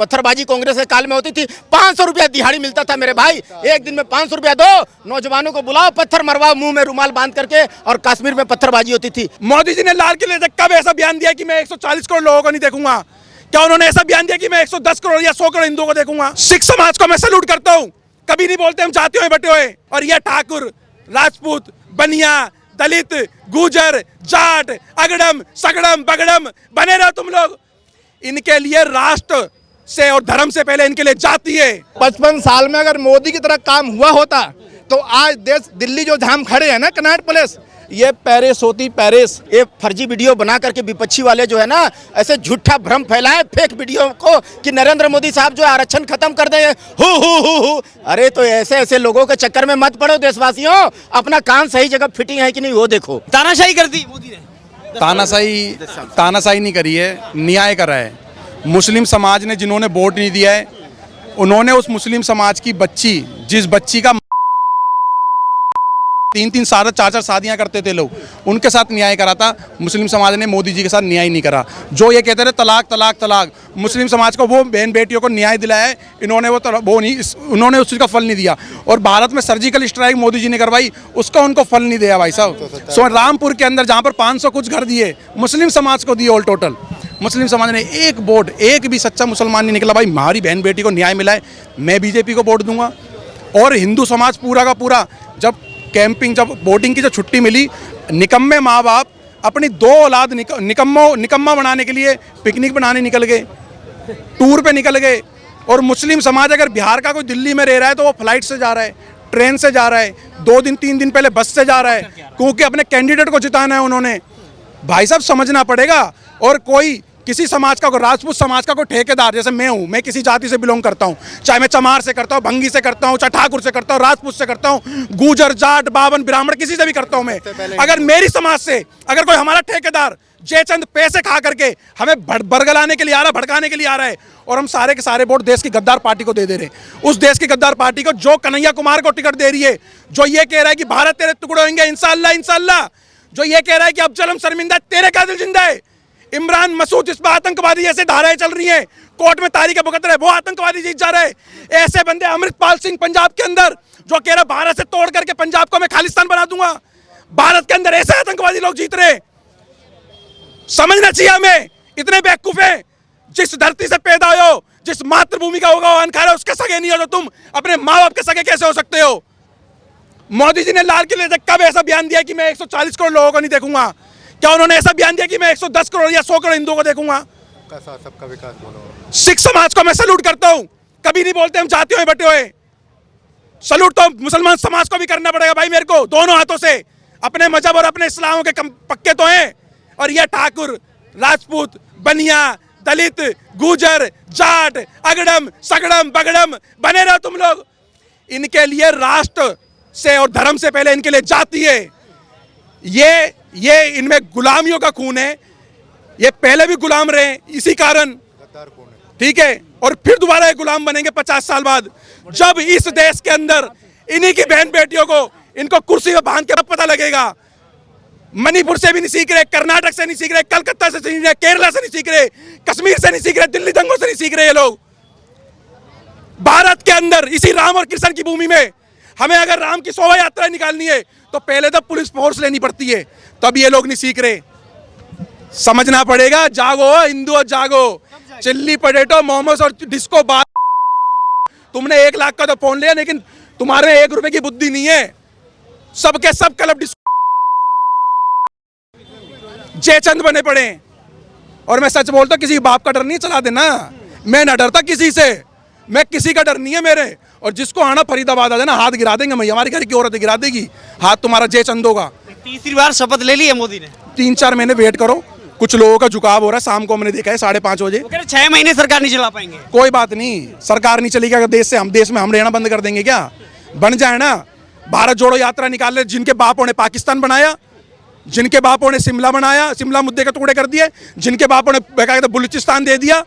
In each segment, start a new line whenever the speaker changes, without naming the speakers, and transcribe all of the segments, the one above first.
पत्थरबाजी कांग्रेस के काल में होती थी। 500 रुपया दिहाड़ी मिलता था मेरे भाई, एक दिन में 500 रुपया दो, नौजवानों को बुलाओ, पत्थर मरवाओ, मुंह में रुमाल बांध करके, और कश्मीर में पत्थरबाजी होती थी।
मोदी जी ने लाल किले से कब ऐसा बयान दिया कि मैं 140 करोड़ लोगों को नहीं देखूंगा? क्या उन्होंने ऐसा बयान दिया कि मैं 110 करोड़ या 100 करोड़ हिंदुओं को देखूंगा? सिख समाज को मैं सैल्यूट करता हूं, कभी नहीं बोलते हम जातियों में बटे हुए। और ये ठाकुर, राजपूत, बनिया, दलित, गुजर, जाट, अगड़म, सगड़म, बगड़म बने रहो तुम लोग। इनके लिए राष्ट्र से और धर्म से पहले इनके लिए जाति है।
55 साल में अगर मोदी की तरह काम हुआ होता तो आज देश, दिल्ली जो हम खड़े हैं ना कनॉट प्लेस, ये पेरिस होती पेरिस।
ये फर्जी वीडियो बना करके विपक्षी वाले जो है ना, ऐसे झूठा भ्रम फैलाए फेक वीडियो को कि नरेंद्र मोदी साहब जो आरक्षण खत्म कर देंगे। हु। अरे तो ऐसे ऐसे लोगों के चक्कर में मत पड़ो देशवासियों, अपना कान सही जगह फिटिंग है कि नहीं वो देखो।
तानाशाही कर दी मोदी ने।
तानाशाही नहीं करी है, न्याय करा है। मुस्लिम समाज ने जिन्होंने वोट नहीं दिया है, उन्होंने उस मुस्लिम समाज की बच्ची, जिस बच्ची का 3-3 4 शादियां करते थे लोग, उनके साथ न्याय करा था। मुस्लिम समाज ने मोदी जी के साथ न्याय नहीं करा। जो ये कहते थे तलाक तलाक तलाक, मुस्लिम समाज को वो बहन बेटियों को न्याय दिलाया है, इन्होंने उन्होंने उस चीज़ का फल नहीं दिया। और भारत में सर्जिकल स्ट्राइक मोदी जी ने करवाई, उसका उनको फल नहीं दिया भाई साहब। सो रामपुर के अंदर जहाँ पर 500 कुछ घर दिए, मुस्लिम समाज को दिए ऑल टोटल। मुस्लिम समाज ने एक वोट, एक भी सच्चा मुसलमान नहीं निकला भाई हमारी बहन बेटी को न्याय मिला है, मैं बीजेपी को वोट दूंगा। और हिंदू समाज पूरा का पूरा, जब कैंपिंग, जब वोटिंग की जो छुट्टी मिली, निकम्मे माँ बाप अपनी 2 औलाद निकम्मा बनाने के लिए पिकनिक बनाने निकल गए, टूर पे निकल गए। और मुस्लिम समाज अगर बिहार का कोई दिल्ली में रह रहा है तो वो फ्लाइट से जा रहा है, ट्रेन से जा रहा है, 2 दिन 3 दिन पहले बस से जा रहा है, क्योंकि अपने कैंडिडेट को जिताना है उन्होंने। भाई साहब समझना पड़ेगा। और कोई किसी समाज का, राजपूत समाज का कोई ठेकेदार, जैसे मैं हूँ, मैं किसी जाति से बिलोंग करता हूँ, चाहे मैं चमार से करता हूँ, भंगी से करता हूँ, चाहे ठाकुर से करता हूँ, राजपूत से करता हूँ, गुजर, जाट, बावन, ब्राह्मण, किसी से भी करता हूँ मैं। अगर मेरी समाज से अगर कोई हमारा ठेकेदार जयचंद पैसे खा करके हमें बरगलाने के लिए आ रहा है, भड़काने के लिए आ रहा है, और हम सारे के सारे वोट देश की गद्दार पार्टी को दे रहे हैं, उस देश की गद्दार पार्टी को जो कन्हैया कुमार को टिकट दे रही है, जो ये कह रहा है कि भारत तेरे टुकड़े होंगे इंशाअल्लाह इंशाअल्लाह, जो ये कह रहा है कि अफजल हम शर्मिंदा, तेरे कातिल जिंदा है। इमरान मसूद, इस पर आतंकवादी जैसे धाराएं चल रही हैं, कोर्ट में तारीखें भुगत रहे, वो आतंकवादी जीत जा रहे। ऐसे बंदे, अमृतपाल सिंह पंजाब के अंदर जो कह रहा भारत से तोड़ करके पंजाब को मैं खालिस्तान बना दूंगा, भारत के अंदर ऐसे आतंकवादी लोग जीत रहे। समझना चाहिए हमें, इतने बेवकूफ है। जिस धरती से पैदा हो, जिस मातृभूमि का होगा वन खा रहे, उसके सगे नहीं हो तो तुम अपने माँ बाप के सगे कैसे हो सकते हो? मोदी जी ने लाल किले से कब ऐसा बयान दिया कि मैं 140 करोड़ लोगों को नहीं देखूंगा? क्या उन्होंने ऐसा बयान दिया कि मैं 110 करोड़ या 100 करोड़ हिंदुओं को देखूंगा?
सबका विकास बोलो।
सिख समाज को मैं सैल्यूट करता हूं, कभी नहीं बोलते हम जातियों में बटे हुए। सैल्यूट तो मुसलमान समाज को भी करना पड़ेगा भाई मेरे को, दोनों हाथों से। अपने मजहब और अपने इस्लाम के पक्के तो हैं। और ये ठाकुर, राजपूत, बनिया, दलित, गुजर, जाट, अगड़म, सगड़म, बगड़म बने रहो तुम लोग। इनके लिए राष्ट्र से और धर्म से पहले इनके लिए जाति है। ये इनमें गुलामियों का खून है, ये पहले भी गुलाम रहे इसी कारण, ठीक है। और फिर दोबारा ये गुलाम बनेंगे 50 साल बाद, जब इस देश के अंदर इन्हीं की बहन बेटियों को इनको कुर्सी में बांध के पता लगेगा। मणिपुर से भी नहीं सीख रहे, कर्नाटक से नहीं सीख रहे, कलकत्ता से सीख रहे, केरला से नहीं सीख रहे, कश्मीर से नहीं सीख रहे, दिल्ली दंगों से नहीं सीख रहे। ये लोग भारत के अंदर इसी राम और कृष्ण की भूमि में, हमें अगर राम की शोभा यात्रा निकालनी है तो पहले तो पुलिस फोर्स लेनी पड़ती है, तब ये लोग नहीं सीख रहे। समझना पड़ेगा। जागो हिंदू, जागो। चिल्ली पटेटो, मोमोस और डिस्को बार, तुमने 1 लाख का तो फोन लिया, लेकिन तुम्हारे 1 रुपए की बुद्धि नहीं है। सबके सब क्लब डिस्को जयचंद बने पड़े। और मैं सच बोलता, किसी बाप का डर नहीं, चला देना। मैं ना डरता किसी से, मैं किसी का डर नहीं है मेरे। और जिसको आना फरीदाबाद आ जाना, हाथ गिरा देंगे। मैं, हमारे घर की औरत गिरा देगी हाथ, तुम्हारा जयचंद होगा।
तीसरी बार शपथ ले ली है मोदी ने।
3-4 महीने वेट करो, कुछ लोगों का झुकाव हो रहा है। शाम को हमने देखा है 5:30 बजे।
6 महीने सरकार नहीं चला पाएंगे।
कोई बात नहीं, सरकार नहीं चलेगी। अगर देश में हम रहना बंद कर देंगे क्या? बन जाए ना। भारत जोड़ो यात्रा निकाल ले, जिनके बापों ने पाकिस्तान बनाया, जिनके बापों ने शिमला बनाया, शिमला मुद्दे के टुकड़े कर दिए, जिनके बापों ने बेकायदा बलूचिस्तान दे दिया,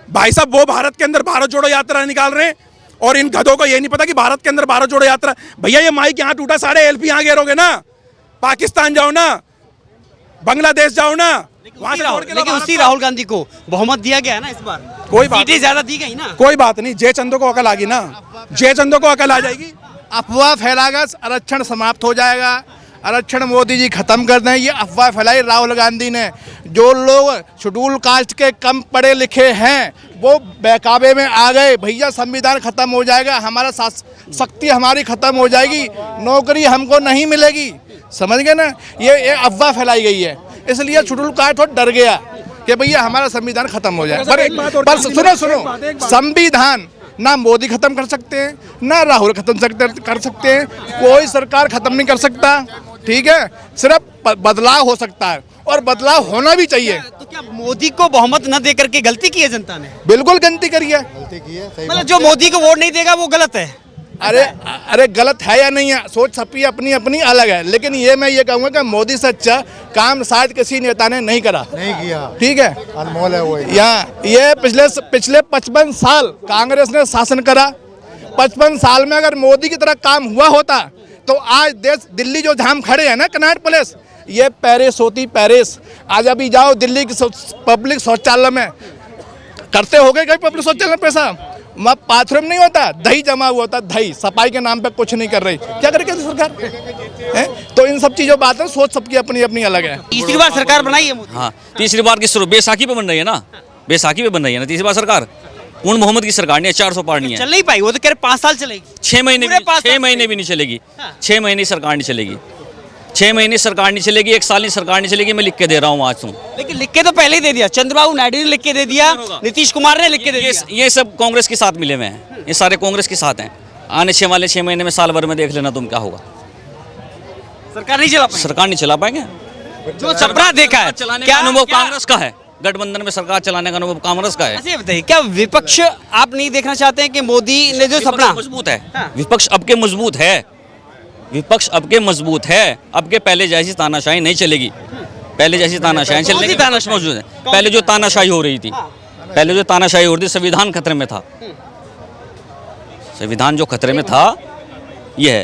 भाई साहब वो भारत के अंदर भारत जोड़ो यात्रा निकाल रहे हैं। और इन गधों को ये नहीं पता कि भारत के अंदर भारत जोड़ो यात्रा, भैया ये माइक यहाँ टूटा, सारे एलपी यहाँ घेरोगे ना, पाकिस्तान जाओ ना, बांग्लादेश जाओ ना,
लेकिन उसी राहुल गांधी को बहुमत दिया गया है ना इस बार।
कोई बात
सीटें ज्यादा दी गई ना।
कोई बात नहीं, जय चंदो को अकल आ गई ना, जय चंदो को अकल आ जाएगी।
अफवाह फैलाकर आरक्षण समाप्त हो जाएगा, आरक्षण मोदी जी खत्म कर दें, ये अफवाह फैलाई राहुल गांधी ने। जो लोग शेड्यूल कास्ट के कम पढ़े लिखे हैं वो बहकावे में आ गए, भैया संविधान खत्म हो जाएगा, हमारा शक्ति हमारी खत्म हो जाएगी, नौकरी हमको नहीं मिलेगी, समझ गए ना। ये अफवाह फैलाई गई है, इसलिए शेड्यूल कास्ट थोड़ा डर गया कि भैया हमारा संविधान खत्म हो जाए। पर सुनो, संविधान ना मोदी खत्म कर सकते हैं, ना राहुल खत्म कर सकते हैं, कोई सरकार खत्म नहीं कर सकता, ठीक है। सिर्फ बदलाव हो सकता है और बदलाव होना भी चाहिए।
तो क्या मोदी को बहुमत न दे करके गलती की है जनता ने?
बिल्कुल गलती करी है।
मतलब जो मोदी को वोट नहीं देगा वो गलत है।
अरे गलत है या नहीं है, सोच सबकी अपनी अपनी अलग है, लेकिन मैं ये कहूँगा कि मोदी से अच्छा काम शायद किसी नेता ने नहीं करा,
नहीं किया,
ठीक है।
अनमोल है वो।
यहाँ ये पिछले 55 साल कांग्रेस ने शासन करा, 55 साल में अगर मोदी की तरह काम हुआ होता तो आज दिल्ली जो हम खड़े हैं ना कनॉट प्लेस, ये पेरिस होती पेरिस। आज अभी जाओ दिल्ली की पब्लिक शौचालय में, करते हो गए कहीं पब्लिक शौचालय में पैसा, वहाँ बाथरूम नहीं होता, दही जमा हुआ होता, दही, सफाई के नाम पे कुछ नहीं कर रही, क्या करेगी सरकार है? तो इन सब चीजों बात है, सोच सबकी अपनी अपनी अलग है।
तीसरी बार सरकार बनाई है मोदी।
हाँ, तीसरी बार की शुरू बैसाखी पे बन रही है ना, बैसाखी पे बन रही है ना तीसरी बार सरकार। पूर्ण बहुमत की सरकार नहीं है, 400 पार नहीं है,
चल नहीं पाई, वो तो कह रहे 5 साल चलेगी।
6 महीने
पूरे 5
6 महीने भी नहीं चलेगी, 6 महीने सरकार नहीं चलेगी, 6 महीने सरकार नहीं चलेगी, 1 साल नहीं सरकार नहीं चलेगी। मैं लिख के दे रहा हूँ आज तुम।
लेकिन लिख के तो पहले ही दे दिया, चंद्रबाबू नायडू ने लिख के दे दिया, नीतीश कुमार ने लिख के दे दिया।
ये सब कांग्रेस के साथ मिले हुए हैं, ये सारे कांग्रेस के साथ हैं। आने 6 महीने में, साल भर में देख लेना तुम क्या होगा।
सरकार नहीं चला पाएगी।
सरकार नहीं चला पाएंगे।
जो सपना देखा है,
चलाने
क्या
का अनुभव
क्या-
कांग्रेस का है, गठबंधन में सरकार चलाने का अनुभव कांग्रेस का है।
ऐसे बताइए, क्या विपक्ष आप नहीं देखना चाहते हैं कि मोदी ने जो
विपक्ष
सपना
मजबूत है,
हाँ।
विपक्ष अब के मजबूत है, विपक्ष अब के मजबूत है, अब के पहले जैसी तानाशाही नहीं चलेगी, पहले जैसी तानाशाही
कौन सी
चलेगी,
तानाशाही?
मौजूद है। पहले जो तानाशाही हो रही थी, पहले जो तानाशाही हो रही थी, संविधान खतरे में था, संविधान जो खतरे में था ये है,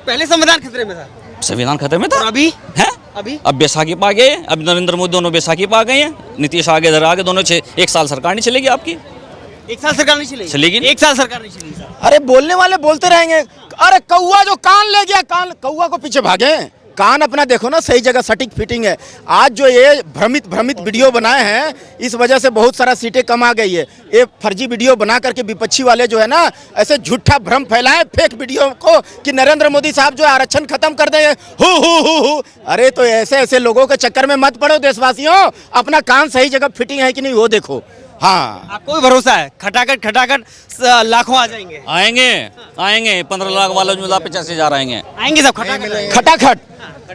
पहले संविधान खतरे में था,
संविधान खतरे में था।
और अभी
है
अभी
अब बैसाखी पा गए, अब नरेंद्र मोदी दोनों बैसाखी पा गए हैं, नीतीश आगे इधर आगे, दोनों 1 साल सरकार नहीं चलेगी आपकी,
1 साल सरकार नहीं चलेगी,
चलेगी नहीं।
1 साल सरकार नहीं चलेगी सर।
अरे बोलने वाले बोलते रहेंगे। अरे कौआ जो कान ले गया, कान कौआ को पीछे भागे, कान अपना देखो ना, सही जगह सटीक फिटिंग है। आज जो ये भ्रमित वीडियो बनाए हैं, इस वजह से बहुत सारा सीटें कम आ गई है। ये फर्जी वीडियो बना करके विपक्षी वाले जो है ना, ऐसे झूठा भ्रम फैलाए फेक वीडियो को कि नरेंद्र मोदी साहब जो है आरक्षण खत्म कर देंगे। हु। अरे तो ऐसे लोगों के चक्कर में मत पड़ो देशवासियों, अपना कान सही जगह फिटिंग है कि नहीं वो देखो। हाँ,
आपको भी भरोसा है, खटाखट लाखों आ जाएंगे?
आएंगे 15 लाख वालों में 50,000 आएंगे,
आएंगे सब खटाखट।
खटाखट,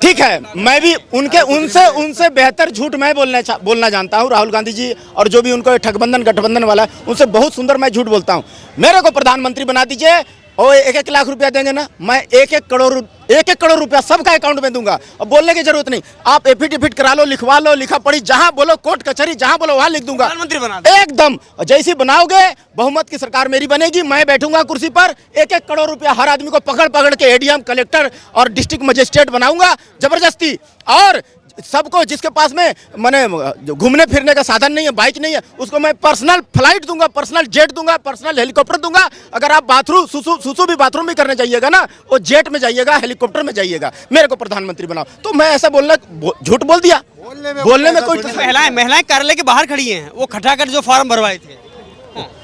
ठीक है। मैं भी उनसे बेहतर झूठ मैं बोलना जानता हूँ। राहुल गांधी जी और जो भी उनको गठबंधन वाला है, उनसे बहुत सुंदर मैं झूठ बोलता हूँ। मेरे को प्रधानमंत्री बना दीजिए और 1-1 लाख रुपया देंगे ना, मैं 1-1 करोड़ रुपया सबका अकाउंट में दूंगा। अब बोलने की जरूरत नहीं, आप एफिडेविट करा लो, लिखवा लो, लिखा पढ़ी, जहां बोलो कोर्ट कचहरी, जहां बोलो वहां लिख दूंगा।
प्रधानमंत्री बना दो।
एकदम जैसी बनाओगे, बहुमत की सरकार मेरी बनेगी, मैं बैठूंगा कुर्सी पर, 1-1 करोड़ रुपया हर आदमी को पकड़ के एडीएम, कलेक्टर और डिस्ट्रिक्ट मजिस्ट्रेट बनाऊंगा जबरदस्ती। और सबको जिसके पास में मैंने घूमने फिरने का साधन नहीं है, बाइक नहीं है, उसको मैं पर्सनल फ्लाइट दूंगा, पर्सनल जेट दूंगा, पर्सनल हेलीकॉप्टर दूंगा। अगर आप बाथरूम सुसु भी बाथरूम में करने जाइएगा ना, वो जेट में जाइएगा, हेलीकॉप्टर में जाइएगा, मेरे को प्रधानमंत्री बनाओ। तो मैं ऐसा झूठ बोल दिया, बोलने में कोई
महिलाएं कार्यालय के बाहर खड़ी हैं, वो खटाखट जो फॉर्म भरवाए थे,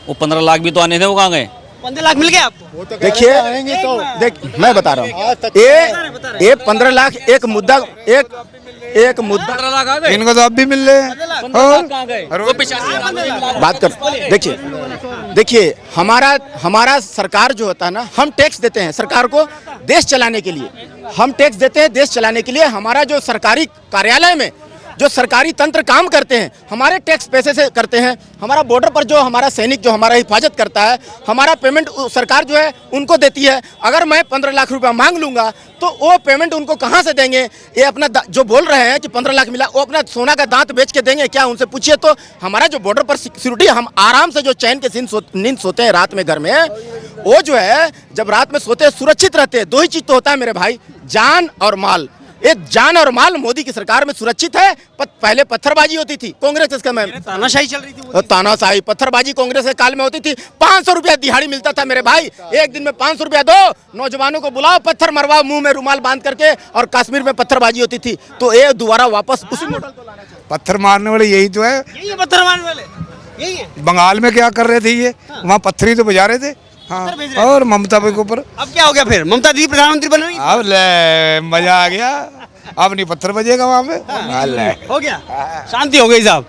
वो 15 लाख भी तो आने थे, वो कहाँ गए?
15 लाख मिल गए आपको?
देखिए, मैं बता रहा हूँ, ये 15 लाख एक मुद्दा
15 लाख आ गए,
इनको तो अब भी मिल रहे हैं।
15 लाख कहाँ गए? वो 85,000
बात कर। देखिए हमारा सरकार जो होता है ना, हम टैक्स देते हैं सरकार को देश चलाने के लिए, हम टैक्स देते हैं देश चलाने के लिए। हमारा जो सरकारी कार्यालय में जो सरकारी तंत्र काम करते हैं, हमारे टैक्स पैसे से करते हैं। हमारा बॉर्डर पर जो हमारा सैनिक जो हमारा हिफाजत करता है, हमारा पेमेंट सरकार जो है उनको देती है। अगर मैं 15 लाख रुपया मांग लूंगा तो वो पेमेंट उनको कहाँ से देंगे? ये अपना जो बोल रहे हैं कि 15 लाख मिला, वो अपना सोना का दांत बेच के देंगे क्या? उनसे पूछिए। तो हमारा जो बॉर्डर पर सिक्योरिटी, हम आराम से जो चैन के नींद सोते हैं रात में घर में, वो जो है जब रात में सोते हैं सुरक्षित रहते हैं। 2 ही चीज तो होता है मेरे भाई, जान और माल। एक जान और माल मोदी की सरकार में सुरक्षित है। पहले पत्थरबाजी होती थी कांग्रेस इसका मैं
तानाशाही चल रही थी।
तानाशाही पत्थरबाजी कांग्रेस के काल में होती थी। 500 रुपया दिहाड़ी मिलता था मेरे भाई, एक दिन में 500 रुपया दो, नौजवानों को बुलाओ, पत्थर मरवाओ, मुंह में रुमाल बांध करके, और कश्मीर में पत्थरबाजी होती थी। तो ये दोबारा वापस उसी मॉडल को लाना चाहिए।
पत्थर मारने वाले यही तो है।
यही है पत्थर मारने वाले, यही है।
बंगाल में क्या कर रहे थे ये, वहाँ पत्थर ही तो बजा रहे थे। हाँ,
भेज रहे
और ममता के ऊपर
अब क्या हो गया फिर? ममता दीदी प्रधानमंत्री बन रही है?
अब ले मजा आ गया, अब नहीं पत्थर बजेगा वहाँ पे।
हो गया, शांति हो गई साहब।